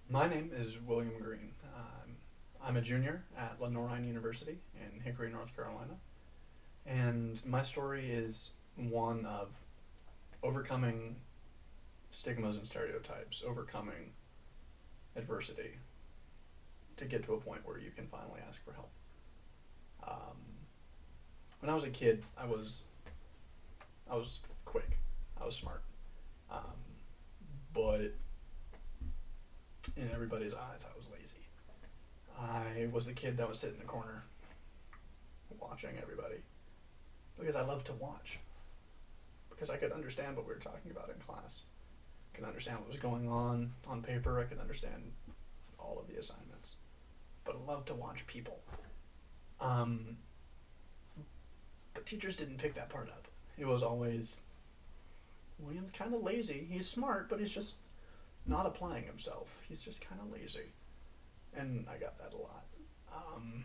My name is William Green. I'm a junior at Lenoir University in Hickory, North Carolina, and my story is one of overcoming stigmas and stereotypes, overcoming adversity to get to a point where you can finally ask for help. Um, when I was a kid, I was quick, I was smart, um, but in everybody's eyes, I was lazy. I was the kid that would sit in the corner watching everybody because I loved to watch. Because I could understand what we were talking about in class. I could understand what was going on paper. I could understand all of the assignments. But I loved to watch people. Um, but teachers didn't pick that part up. It was always, William's kind of lazy. He's smart, but he's just not applying himself. He's just kind of lazy. And I got that a lot. Um,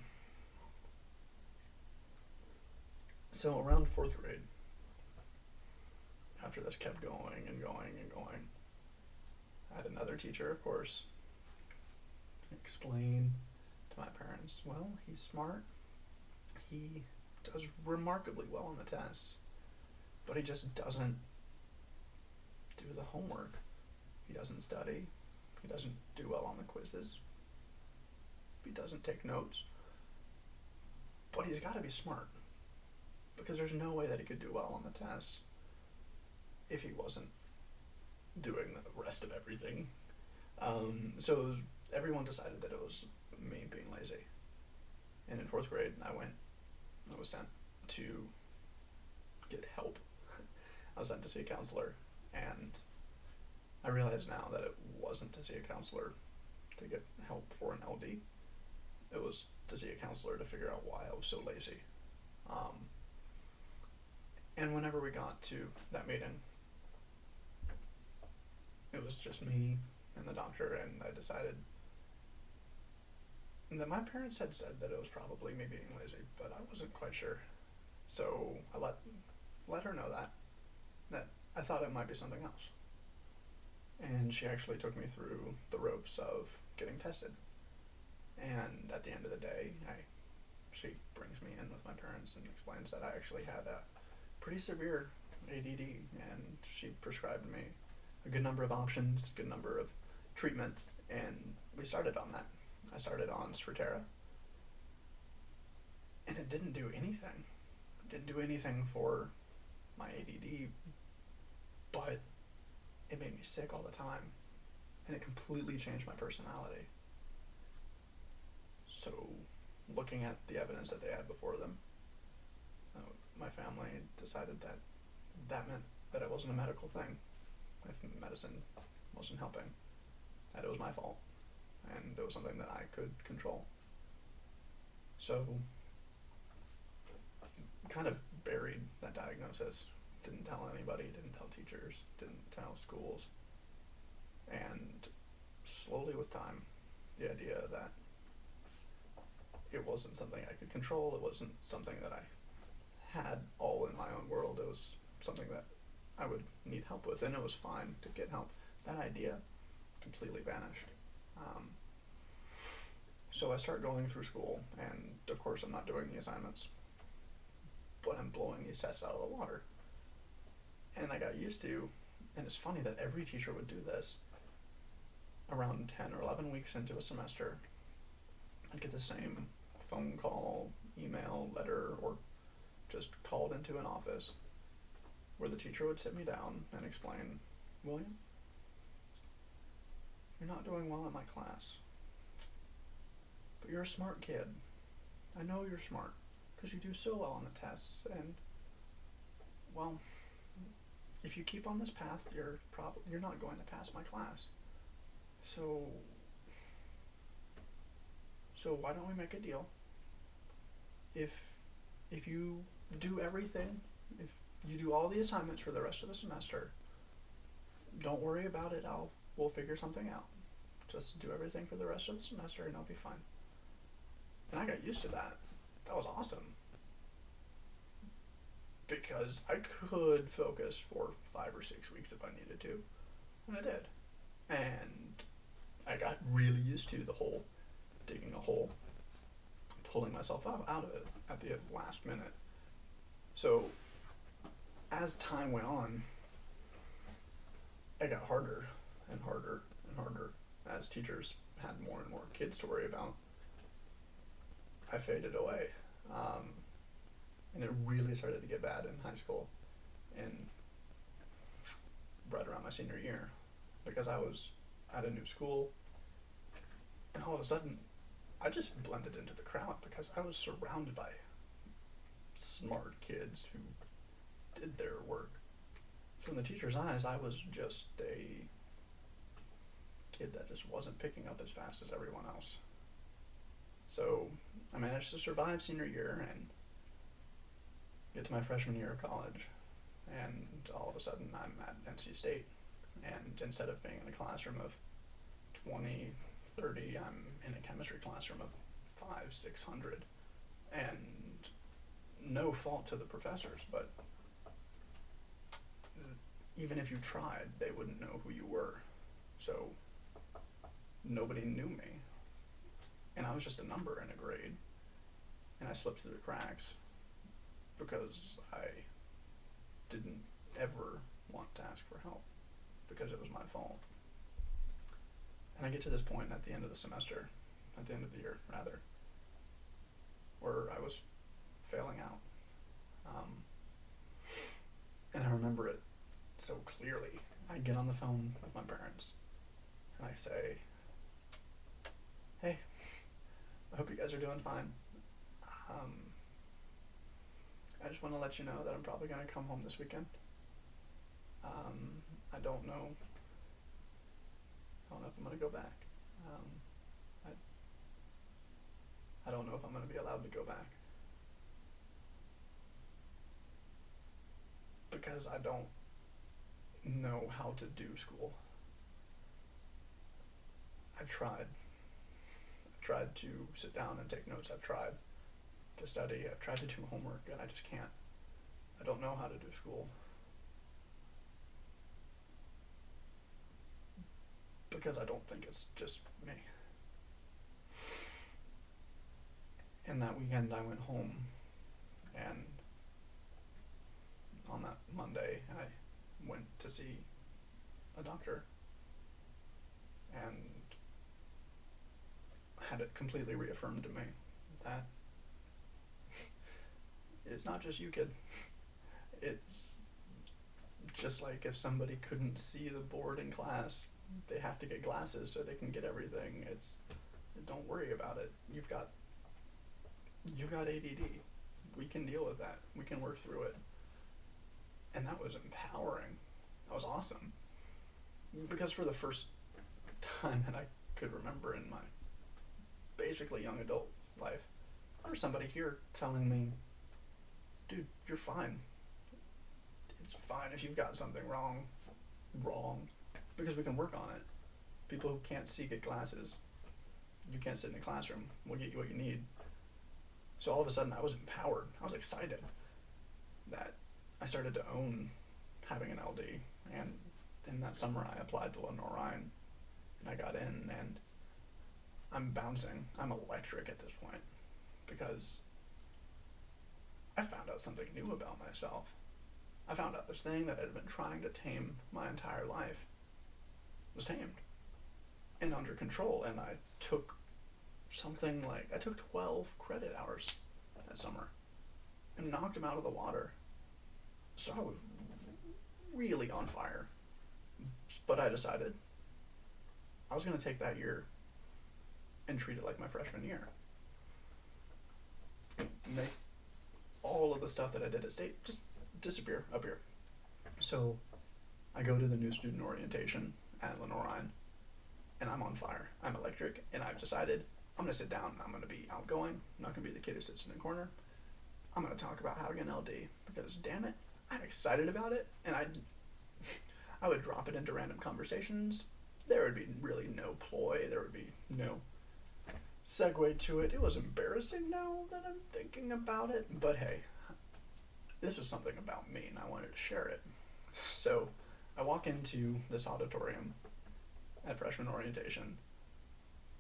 so around fourth grade, after this kept going and going and going, I had another teacher, of course, explain to my parents, well, he's smart. He does remarkably well on the tests, but he just doesn't do the homework. He doesn't study. He doesn't do well on the quizzes. He doesn't take notes. But he's got to be smart because there's no way that he could do well on the tests if he wasn't doing the rest of everything. So everyone decided that it was me being lazy. And in fourth grade, I was sent to get help. I was sent to see a counselor, and I realize now that it wasn't to see a counselor to get help for an LD. It was to see a counselor to figure out why I was so lazy. And whenever we got to that meeting, it was just me and the doctor, and I decided that my parents had said that it was probably me being lazy, but I wasn't quite sure. So I let her know that I thought it might be something else. And she actually took me through the ropes of getting tested. And at the end of the day, she brings me in with my parents and explains that I actually had a pretty severe ADD, and she prescribed me a good number of options, a good number of treatments, and we started on that. I started on Strattera, and it didn't do anything. It didn't do anything for my ADD, but it made me sick all the time, and it completely changed my personality. So, looking at the evidence that they had before them, my family decided that that meant that it wasn't a medical thing. If medicine wasn't helping, that it was my fault, and it was something that I could control. So, kind of buried that diagnosis. Didn't tell anybody, didn't tell teachers, didn't tell schools. And slowly with time, the idea that it wasn't something I could control, it wasn't something that I had all in my own world, it was something that I would need help with, and it was fine to get help. That idea completely vanished. So I start going through school, and of course I'm not doing the assignments, but I'm blowing these tests out of the water. And I got used to, and it's funny that every teacher would do this, around 10 or 11 weeks into a semester, I'd get the same phone call, email, letter, or just called into an office where the teacher would sit me down and explain, William, you're not doing well in my class, but you're a smart kid. I know you're smart because you do so well on the tests, and, well, if you keep on this path, you're not going to pass my class. So why don't we make a deal? If you do everything, if you do all the assignments for the rest of the semester, don't worry about it. We'll figure something out. Just do everything for the rest of the semester, and I'll be fine. And I got used to that. That was awesome. Because I could focus for 5 or 6 weeks if I needed to, and I did. And I got really used to the whole digging a hole, pulling myself out of it at the last minute. So as time went on, it got harder and harder and harder as teachers had more and more kids to worry about. I faded away. And it really started to get bad in high school and right around my senior year, because I was at a new school, and all of a sudden I just blended into the crowd because I was surrounded by smart kids who did their work. So in the teacher's eyes, I was just a kid that just wasn't picking up as fast as everyone else. So I managed to survive senior year and get to my freshman year of college, and all of a sudden I'm at NC State, and instead of being in a classroom of 20, 30, I'm in a chemistry classroom of 500, 600, and no fault to the professors, but even if you tried, they wouldn't know who you were. So nobody knew me, and I was just a number in a grade, and I slipped through the cracks because I didn't ever want to ask for help because it was my fault. And I get to this point at the end of the semester, at the end of the year rather, where I was failing out. And I remember it so clearly. I get on the phone with my parents and I say, "Hey, I hope you guys are doing fine. I just want to let you know that I'm probably going to come home this weekend. I don't know if I'm going to go back. I don't know if I'm going to be allowed to go back. Because I don't know how to do school. I've tried. I've tried to sit down and take notes. I've tried to study. I've tried to do homework, and I just can't. I don't know how to do school. Because I don't think it's just me." And that weekend I went home, and on that Monday I went to see a doctor and had it completely reaffirmed to me that it's not just you, kid. It's just like if somebody couldn't see the board in class, they have to get glasses so they can get everything. Don't worry about it. You've got ADD. We can deal with that. We can work through it. And that was empowering. That was awesome. Because for the first time that I could remember in my basically young adult life, there was somebody here telling me, "Dude, you're fine. It's fine if you've got something wrong. Because we can work on it. People who can't see get glasses. You can't sit in a classroom. We'll get you what you need." So all of a sudden I was empowered. I was excited that I started to own having an LD. And in that summer I applied to Lenore, and I got in, and I'm bouncing. I'm electric at this point because I found out something new about myself. I found out this thing that I had been trying to tame my entire life was tamed and under control, and I took 12 credit hours that summer and knocked them out of the water. So I was really on fire. But I decided I was going to take that year and treat it like my freshman year. Make all of the stuff that I did at State just disappear up here. So I go to the new student orientation at Lenore, and I'm on fire. I'm electric, and I've decided I'm going to sit down and I'm going to be outgoing. I'm not going to be the kid who sits in the corner. I'm going to talk about having an LD because, damn it, I'm excited about it, and I would drop it into random conversations. There would be really no ploy. There would be no segue to it. It was embarrassing now that I'm thinking about it, but hey, this was something about me, and I wanted to share it. So I walk into this auditorium at freshman orientation,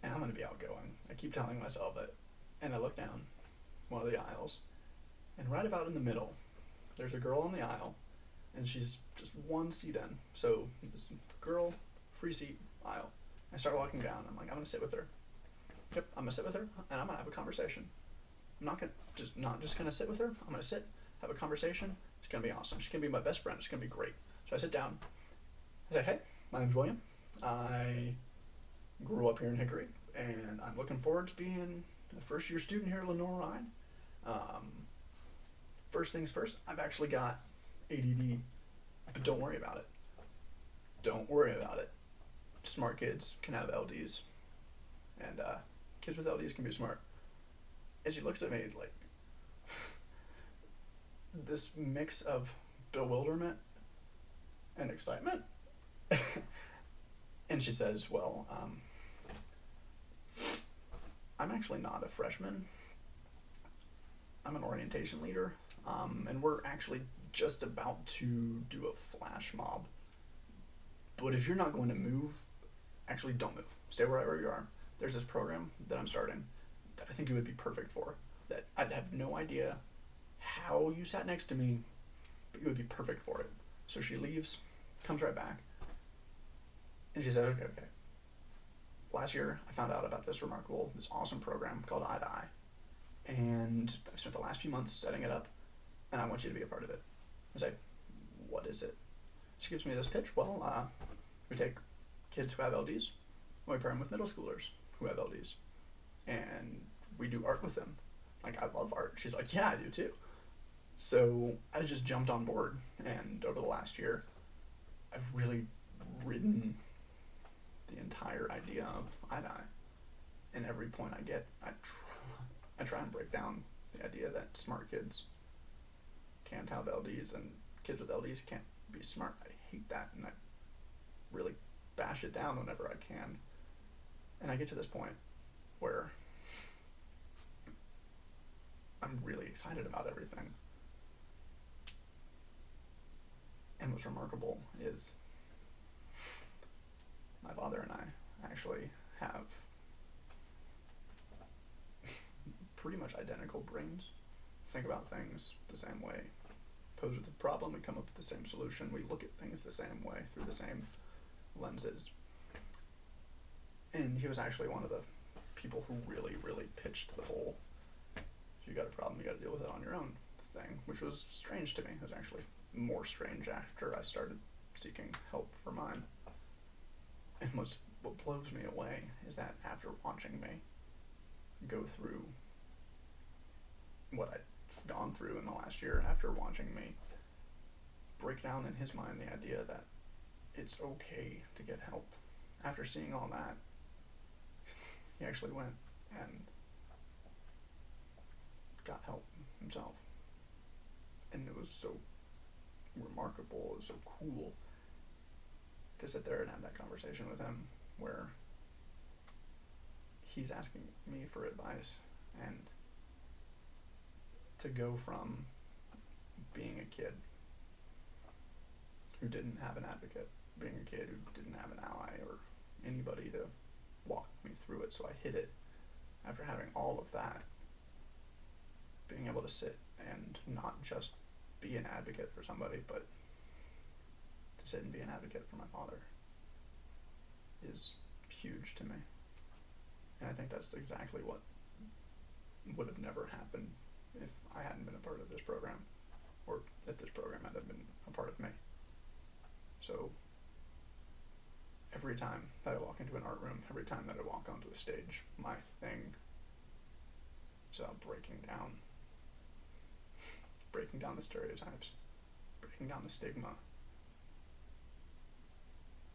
and I'm going to be outgoing. I keep telling myself it. And I look down one of the aisles, and right about in the middle, there's a girl on the aisle, and she's just one seat in. So this girl, free seat aisle. I start walking down. I'm like, I'm going to sit with her. Yep, I'm going to sit with her, and I'm going to have a conversation. I'm not just going to sit with her. I'm going to sit, have a conversation. It's going to be awesome. She's going to be my best friend. It's going to be great. So I sit down. I say, hey, my name's William. I grew up here in Hickory, and I'm looking forward to being a first-year student here at Lenore Ryan. First things first, I've actually got ADD, but don't worry about it. Don't worry about it. Smart kids can have LDs, and kids with LDs can be smart. And she looks at me like this mix of bewilderment and excitement. And she says, well, I'm actually not a freshman. I'm an orientation leader, and we're actually just about to do a flash mob. But if you're not going to move, actually don't move. Stay wherever you are. There's this program that I'm starting that I think you would be perfect for, that I'd have no idea how you sat next to me, but you would be perfect for it. So she leaves, comes right back, and she said, okay. Last year, I found out about this awesome program called Eye to Eye. And I've spent the last few months setting it up, and I want you to be a part of it. I say, what is it? She gives me this pitch. Well, we take kids who have LDs, and we pair them with middle schoolers who have LDs. And we do art with them. Like, I love art. She's like, yeah, I do too. So I just jumped on board, and over the last year, I've really ridden the entire idea of Eye to Eye. And every point I get, I try and break down the idea that smart kids can't have LDs and kids with LDs can't be smart. I hate that, and I really bash it down whenever I can. And I get to this point where I'm really excited about everything. And what's remarkable is my father and I actually have pretty much identical brains. Think about things the same way. Pose with a problem, we come up with the same solution. We look at things the same way, through the same lenses. And he was actually one of the people who really, really pitched the whole, if you got a problem, you got to deal with it on your own thing, which was strange to me. It was actually more strange after I started seeking help for mine. And what blows me away is that after watching me go through what I've gone through in the last year, after watching me break down in his mind the idea that it's okay to get help, after seeing all that, he actually went and got help himself. And it was so remarkable, it was so cool to sit there and have that conversation with him where he's asking me for advice, and to go from being a kid who didn't have an advocate, being a kid who didn't have an ally or anybody to walk me through it, so I hid it. After having all of that, being able to sit and not just be an advocate for somebody, but to sit and be an advocate for my father is huge to me. And I think that's exactly what would have never happened if I hadn't been a part of this program, or if this program had been a part of me. So every time that I walk into an art room, every time that I walk onto a stage, my thing is about breaking down the stereotypes, breaking down the stigma,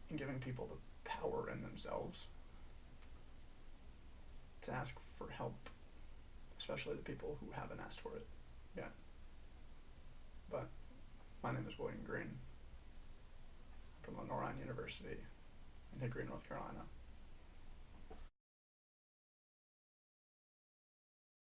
and giving people the power in themselves to ask for help, especially the people who haven't asked for it yet. But my name is William Green. I'm from Lenore Ryan University in Hickory, North Carolina.